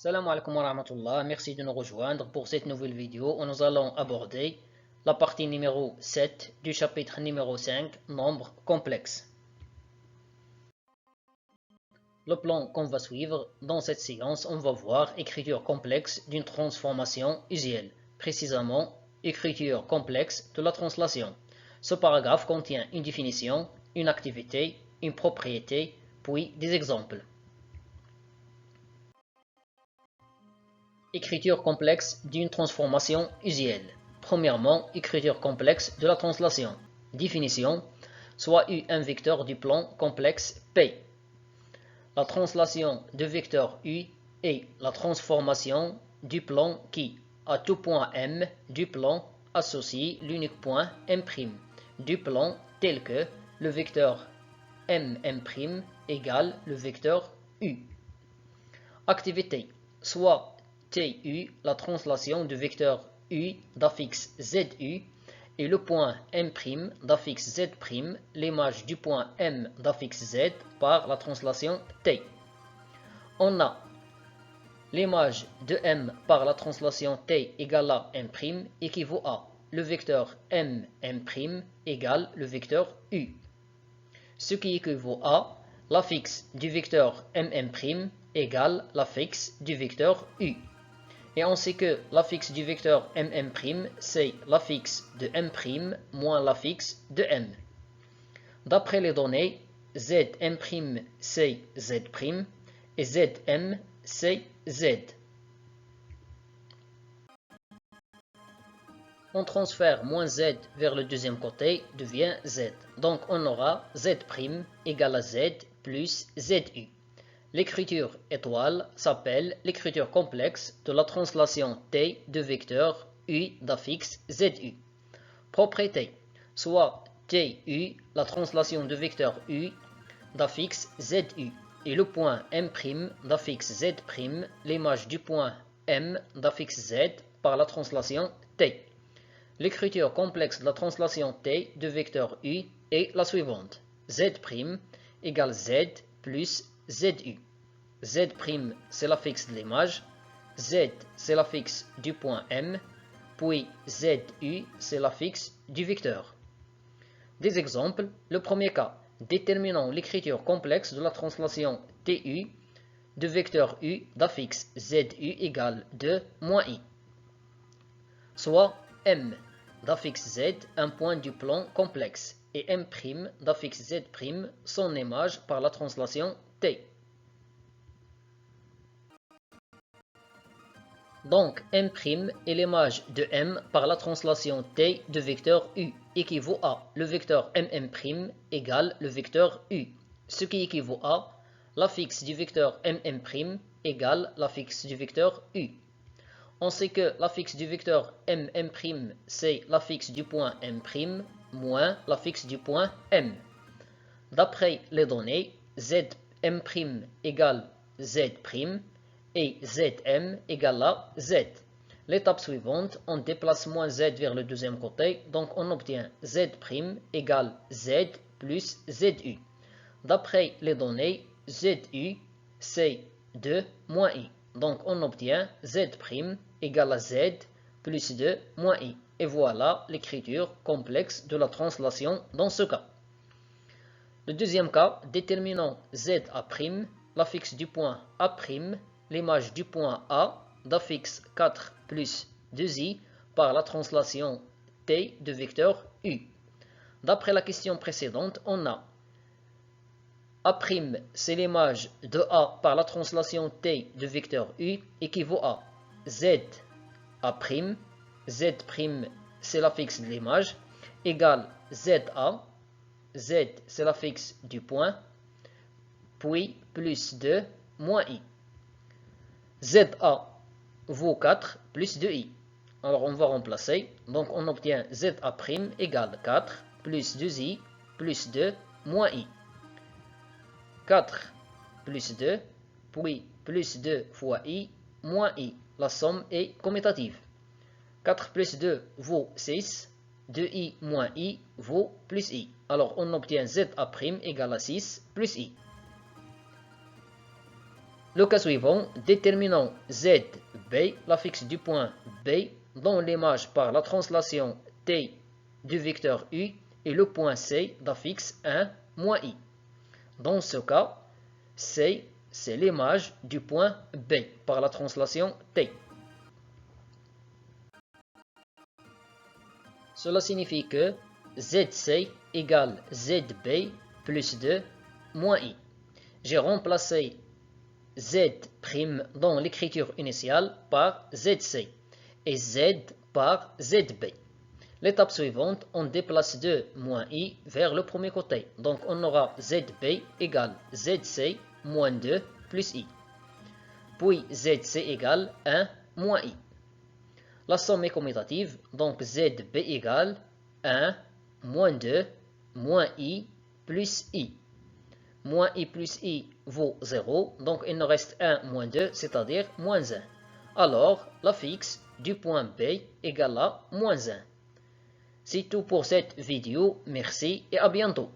Salam alaikum wa rahmatullah, merci de nous rejoindre pour cette nouvelle vidéo où nous allons aborder la partie numéro 7 du chapitre numéro 5, nombres complexes. Le plan qu'on va suivre dans cette séance, on va voir écriture complexe d'une transformation usuelle, précisément écriture complexe de la translation. Ce paragraphe contient une définition, une activité, une propriété, puis des exemples. Écriture complexe d'une transformation usuelle. Premièrement, écriture complexe de la translation. Définition, soit U un vecteur du plan complexe P. La translation de vecteur U est la transformation du plan qui, à tout point M du plan, associe l'unique point M' du plan tel que le vecteur M' égale le vecteur U. Activité, soit TU, la translation du vecteur U d'affixe ZU, et le point M' d'affixe Z', l'image du point M d'affixe Z par la translation T. On a l'image de M par la translation T égale à M' équivaut à le vecteur M' égale le vecteur U, ce qui équivaut à l'affixe du vecteur M' égale l'affixe du vecteur U. Et on sait que l'affixe du vecteur M', c'est l'affixe de M' moins l'affixe de M. D'après les données, Z'M' c'est Z' et Zm c'est Z. On transfère moins Z vers le deuxième côté, devient Z. Donc on aura Z' égale à Z plus ZU. L'écriture étoile s'appelle l'écriture complexe de la translation T de vecteur U d'affixe ZU. Propriété, soit TU, la translation de vecteur U d'affixe ZU, et le point M' d'affixe Z', l'image du point M d'affixe Z par la translation T. L'écriture complexe de la translation T de vecteur U est la suivante. Z' égale Z plus ZU. Z' c'est l'affixe de l'image, Z c'est l'affixe du point M, puis ZU c'est l'affixe du vecteur. Des exemples, le premier cas, déterminons l'écriture complexe de la translation TU de vecteur U d'affixe ZU égale 2 moins I, soit M d'affixe Z un point du plan complexe et M' d'affixe Z' son image par la translation T. Donc M' est l'image de M par la translation T de vecteur U équivaut à le vecteur M' égale le vecteur U, ce qui équivaut à l'affixe du vecteur M' égale l'affixe du vecteur U. On sait que l'affixe du vecteur M' c'est l'affixe du point M' moins l'affixe du point M. D'après les données, Z'M' égale Z' et Zm égale à Z. L'étape suivante, on déplace moins Z vers le deuxième côté, donc on obtient Z' égale Z plus ZU. D'après les données, ZU c'est 2 moins I. Donc on obtient Z' égale à Z plus 2 moins I. Et voilà l'écriture complexe de la translation dans ce cas. Le deuxième cas, déterminons ZA', l'affixe du point A', l'image du point A d'affixe 4 plus 2i par la translation T de vecteur U. D'après la question précédente, on a A' c'est l'image de A par la translation T de vecteur U équivaut à ZA', Z' c'est l'affixe de l'image, égale ZA, Z c'est l'affixe du point, puis plus 2 moins I. ZA vaut 4 plus 2i. Alors on va remplacer, donc on obtient ZA' égale 4 plus 2i plus 2 moins i. 4 plus 2, puis plus 2 fois i moins i. La somme est commutative. 4 plus 2 vaut 6, 2i moins i vaut plus i. Alors on obtient ZA' égale à 6 plus i. Le cas suivant, déterminons ZB, l'affixe du point B, dont l'image par la translation T du vecteur U et le point C d'affixe 1, moins I. Dans ce cas, C, c'est l'image du point B par la translation T. Cela signifie que ZC égale ZB plus 2 moins I. J'ai remplacé Z' dans l'écriture initiale par ZC et Z par ZB. L'étape suivante, on déplace 2 moins I vers le premier côté. Donc on aura ZB égale ZC moins 2 plus I. Puis ZC égale 1 moins I. La somme est commutative, donc ZB égale 1 moins 2 moins I plus I. Moins I plus I vaut 0, donc il nous reste 1 moins 2, c'est-à-dire moins 1. Alors, l'affixe du point B égale à moins 1. C'est tout pour cette vidéo, merci et à bientôt.